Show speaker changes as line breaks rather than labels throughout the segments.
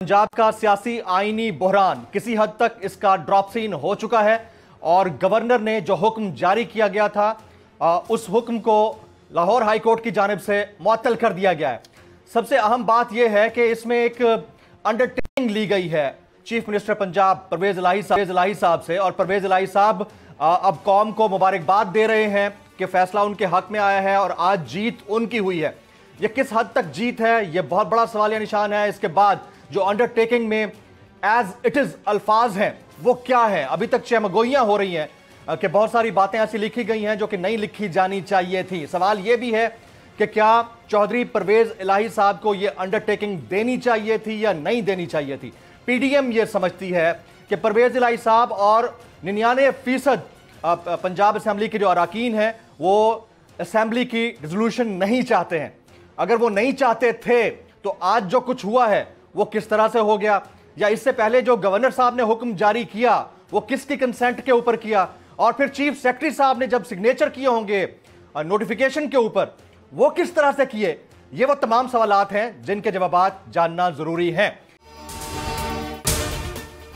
पंजाब का सियासी आईनी बहरान किसी हद तक इसका ड्रॉप सीन हो चुका है और गवर्नर ने जो हुक्म जारी किया गया था उस हुक्म को लाहौर हाई कोर्ट की जानिब से मुअत्तल कर दिया गया है। सबसे अहम बात यह है कि इसमें एक अंडरटेकिंग ली गई है चीफ मिनिस्टर पंजाब परवेज इलाही साहब से, और परवेज इलाही साहब अब कौम को मुबारकबाद दे रहे हैं कि फैसला उनके हक में आया है और आज जीत उनकी हुई है। यह किस हद तक जीत है, यह बहुत बड़ा सवालिया निशान है। इसके बाद जो अंडरटेकिंग में एज इट इज अल्फाज हैं वो क्या है, अभी तक चमगोइयां हो रही हैं कि बहुत सारी बातें ऐसी लिखी गई हैं जो कि नहीं लिखी जानी चाहिए थी। सवाल यह भी है कि क्या चौधरी परवेज इलाही साहब को यह अंडरटेकिंग देनी चाहिए थी या नहीं देनी चाहिए थी। पीडीएम यह समझती है कि परवेज इलाही साहब और 99% पंजाब असेंबली के जो अरकान हैं वो असेंबली की रिजोल्यूशन नहीं चाहते हैं। अगर वो नहीं चाहते थे तो आज जो कुछ हुआ है वो किस तरह से हो गया, या इससे पहले जो गवर्नर साहब ने हुक्म जारी किया वो किसकी कंसेंट के ऊपर किया, और फिर चीफ सेक्रेटरी साहब ने जब सिग्नेचर किए होंगे नोटिफिकेशन के ऊपर वो किस तरह से किए। ये वो तमाम सवालात हैं जिनके जवाबात जानना जरूरी हैं।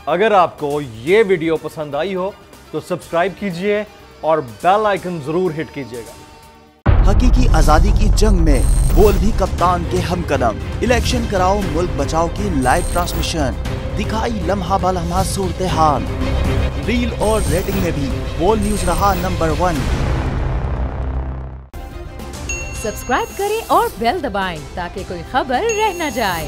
अगर आपको ये वीडियो पसंद आई हो तो सब्सक्राइब कीजिए और बेल आइकन जरूर हिट कीजिएगा।
हकीकी आजादी की जंग में बोल भी कप्तान के हमकदम। इलेक्शन कराओ मुल्क बचाओ की लाइव ट्रांसमिशन, दिखाई लम्हा ब लम्हा सूरत हाल। रील और रेटिंग में भी बोल न्यूज रहा नंबर 1।
सब्सक्राइब करें और बेल दबाएं ताकि कोई खबर रह न जाए।